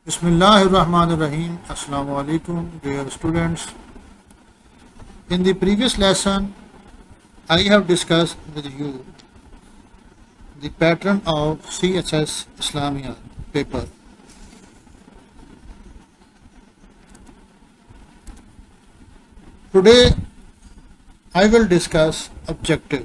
Bismillah ar-Rahman ar-Rahim. Assalamu alaikum, dear students. In the previous lesson, I have discussed with you the pattern of CHS Islamia paper. Today, I will discuss objective.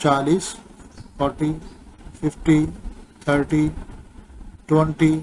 40, 40, 50, 30, 20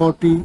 40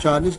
40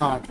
8।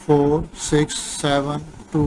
4, 6, 7, 2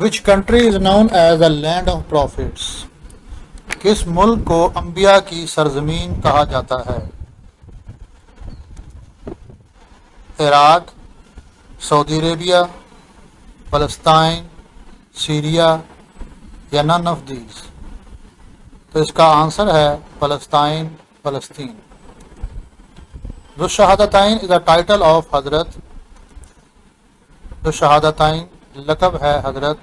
Which country is known as the land of prophets? کس ملک کو انبیاء کی سرزمین کہا جاتا ہے؟ عراق، سعودی عربیہ، فلسطین، Syria یا none of these؟ تو اس کا آنسر ہے فلسطین. ذو الشہادتین از اے ٹائٹل آف حضرت. ذو الشہادتین لقب ہے حضرت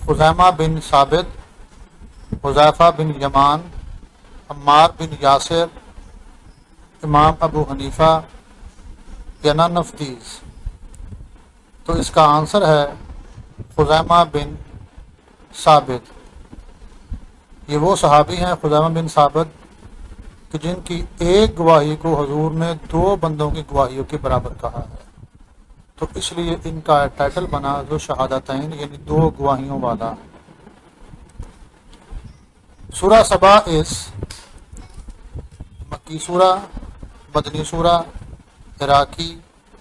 خزیمہ بن ثابت، حذیفہ بن یمان، عمار بن یاسر، امام ابو حنیفہ یا none of these؟ تو اس کا آنسر ہے خزیمہ بن ثابت. یہ وہ صحابی ہیں خزیمہ بن ثابت کہ جن کی ایک گواہی کو حضور نے 2 بندوں کی گواہیوں کے برابر کہا ہے، تو اس لیے ان کا ٹائٹل بنا ذو شہادتین، یعنی 2 گواہیوں والا. سورہ سبا اس مکی سورہ، مدنی سورہ، عراقی،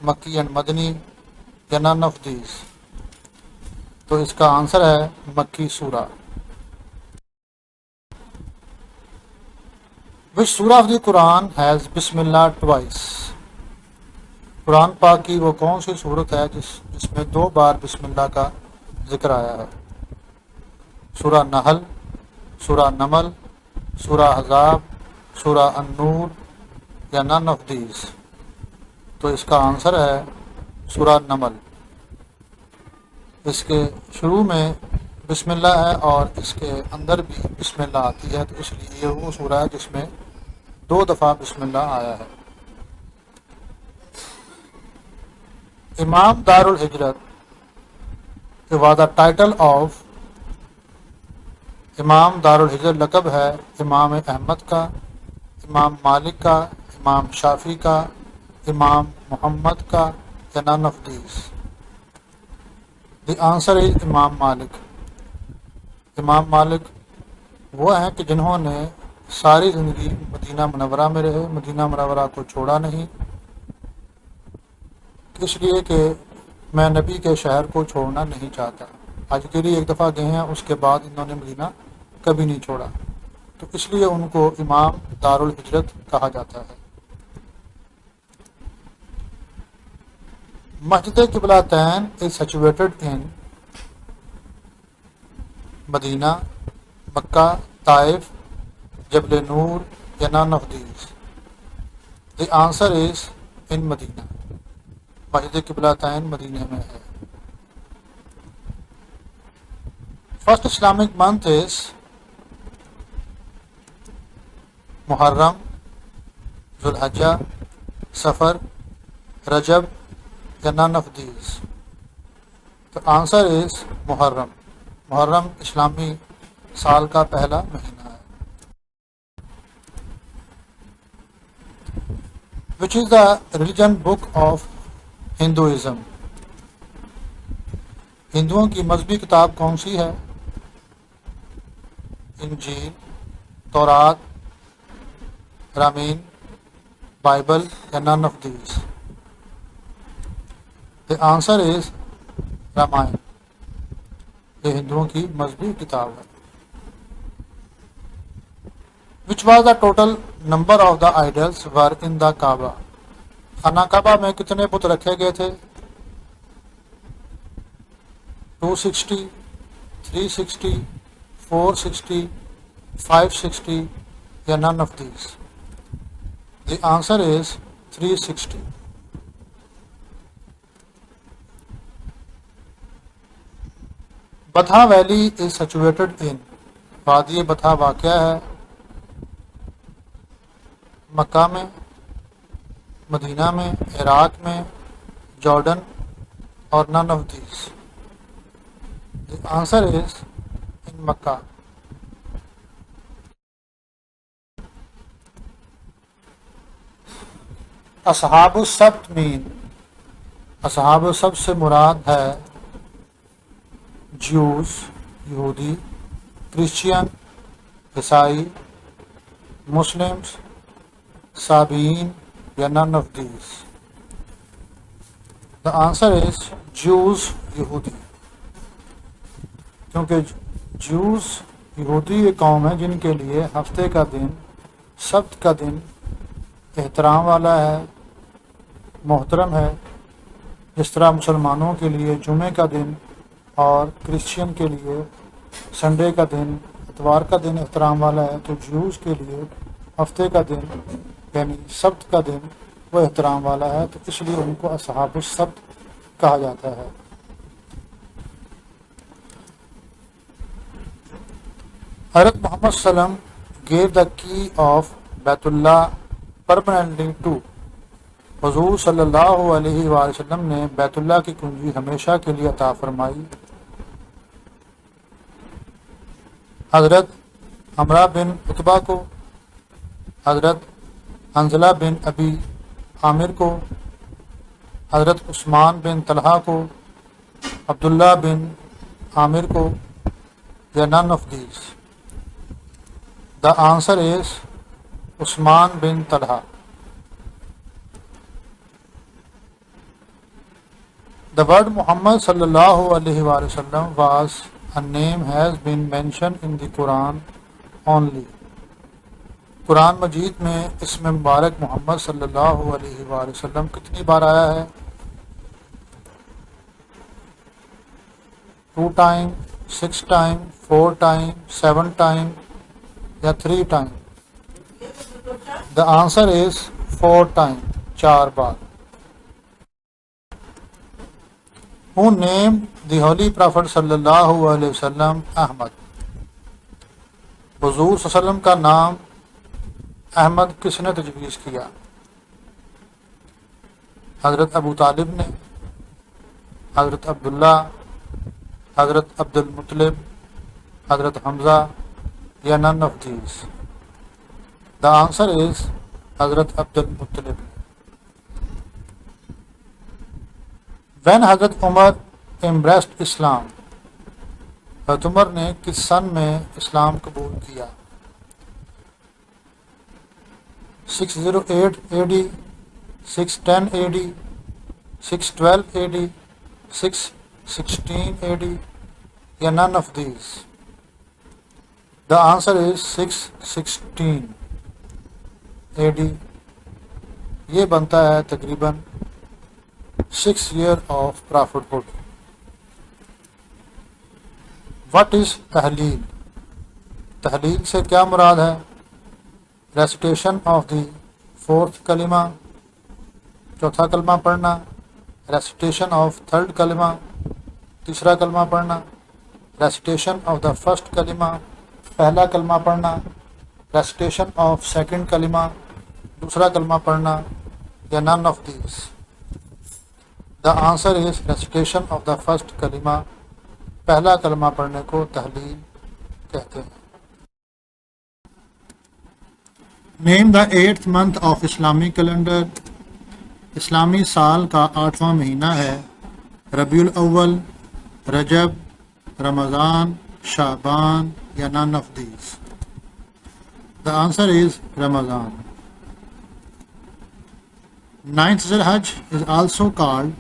مکی اینڈ مدنی یا none of these؟ تو اس کا آنسر ہے مکی سورہ. Which surah of the Quran has بسم اللہ twice؟ قرآن پاک کی وہ کون سی صورت ہے جس میں 2 بار بسم اللہ کا ذکر آیا ہے؟ سورہ نحل، سورہ نمل، سورہ احزاب، سورہ النور یا none of these؟ تو اس کا آنسر ہے سورہ نمل. اس کے شروع میں بسم اللہ ہے اور اس کے اندر بھی بسم اللہ آتی ہے، تو اس لیے یہ وہ سورہ ہے جس میں 2 دفعہ بسم اللہ آیا ہے. امام دار الحجرت واز دا ٹائٹل آف. امام دار الحجرت لقب ہے امام احمد کا، امام مالک کا، امام شافعی کا، امام محمد کا یا none of these؟ The answer از امام مالک. امام مالک وہ ہیں کہ جنہوں نے ساری زندگی مدینہ منورہ میں رہے، مدینہ منورہ کو چھوڑا نہیں، اس لیے کہ میں نبی کے شہر کو چھوڑنا نہیں چاہتا. حج کے لیے 1 دفعہ گئے ہیں، اس کے بعد انہوں نے مدینہ کبھی نہیں چھوڑا، تو اس لیے ان کو امام دار الحجرت کہا جاتا ہے. مسجد قبلتین از سچویٹڈ ان مدینہ، مکہ، طائف، جبل نور یا none of these؟ The answer is in Medina. Masjid Qiblatain Medina میں ہے. First Islamic month is Muharram, Dhul Hijjah, Safar, Rajab یا none of these؟ تو آنسر از محرم. محرم اسلامی سال کا پہلا مہینہ ہے. Which is the religion book of Hinduism? ہندوؤں کی مذہبی کتاب کون سی ہے؟ انجیل، تورات، رامین، بائبل یا none of these؟ The answer is Ramayan. یہ ہندوؤں کی مذہبی کتاب ہے. Which was the total number of the idols were in the Kaaba؟ خانہ کعبہ میں کتنے بت رکھے گئے تھے؟ 260، 360، 460، 560 یا none of these؟ The answer is 360. Batha valley is situated in? وادی بتھا واقع ہے مکہ میں، مدینہ میں، عراق میں، جارڈن اور none of these؟ The answer is in مکہ. اصحاب السبت مین؟ اصحاب السبت سے مراد ہے جیوز، یہودی، کرسچین، عیسائی، مسلمز، سابئین یا none of these؟ The answer is Jews، یہودی. کیونکہ جوز یہودی ایک قوم ہے جن کے لیے ہفتے کا دن سبت کا دن احترام والا ہے، محترم ہے، جس طرح مسلمانوں کے لیے جمعے کا دن اور کرسچین کے لیے سنڈے کا دن اتوار کا دن احترام والا ہے، تو جوز کے لیے ہفتے کا دن یعنی سبت کا دن وہ احترام والا ہے، تو اس لیے ان کو اصحاب السبت کہا جاتا ہے۔ حضرت محمد صلی اللہ علیہ وسلم gave the key of بیت اللہ permanently to حضور صلی اللہ علیہ وآلہ وسلم نے بیت اللہ کی کنجی ہمیشہ کے لیے عطا فرمائی۔ حضرت عمرہ بن عتبہ کو، حضرت حنظلہ بن ابی عامر کو، حضرت عثمان بن طلحہ کو، عبداللہ بن عامر کو، یا none of these؟ The answer is Usman bin Talha. The word Muhammad sallallahu alaihi wasallam was a name has been mentioned in the Quran only. قرآن مجید میں اسم مبارک محمد صلی اللہ علیہ وآلہ وسلم کتنی بار آیا ہے؟ 2 ٹائم، 6 ٹائم، 4 ٹائم، 7 ٹائم یا 3 time? The answer is 4 time, 4 bar. Who named the Holy Prophet صلی اللہ علیہ وسلم احمد؟ حضور صلی اللہ علیہ وسلم کا نام احمد کس نے تجویز کیا؟ حضرت ابو طالب نے، حضرت عبداللہ، حضرت عبد المطلب، حضرت حمزہ، یا none of these؟ The answer is حضرت عبد المطلب۔ When حضرت عمر embraced اسلام، حضرت عمر نے کس سن میں اسلام قبول کیا؟ 608 AD، 610 AD، 612 AD، 616 AD، یا none of these؟ The answer is 616 AD۔ یہ بنتا ہے تقریباً 6 year of prophethood۔ What is تحلیل؟ تحلیل سے کیا مراد ہے؟ ریسیٹیشن آف دی 4th کلمہ، چوتھا کلمہ پڑھنا، ریسیٹیشن آف 3rd کلمہ، تیسرا کلمہ پڑھنا، ریسیٹیشن آف دا 1st کلمہ، پہلا کلمہ پڑھنا، ریسیٹیشن آف 2nd کلمہ، دوسرا کلمہ پڑھنا، یا none of these؟ The answer is recitation of the 1st کلمہ۔ پہلا کلمہ پڑھنے کو تحلیل کہتے ہیں۔ نیم دا 8th month آف اسلامی کیلنڈر۔ اسلامی سال کا 8واں مہینہ ہے ربیع الاول، رجب، رمضان، شعبان، یا none of these؟ The answer is Ramadan۔ 9th ذی الحج is also called،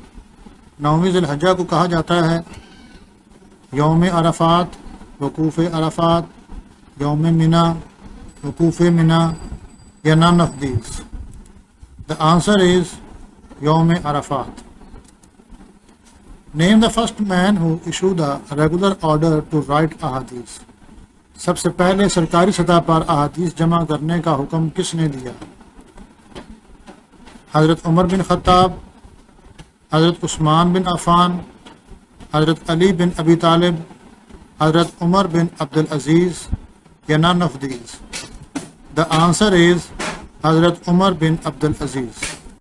9ویں ذی الحجہ کو کہا جاتا ہے یوم عرفات، وقوف عرفات، یوم منا، وقوف منا، یا none of these؟ The answer is یوم Arafat. Name the first man who issued a regular order to write ahadith۔ سب سے پہلے سرکاری سطح پر احادیث جمع کرنے کا حکم کس نے دیا؟ حضرت عمر بن خطاب، حضرت عثمان بن عفان، حضرت علی بن ابی طالب، حضرت عمر بن عبدالعزیز، یا none of these؟ The answer is حضرت عمر بن عبدالعزیز۔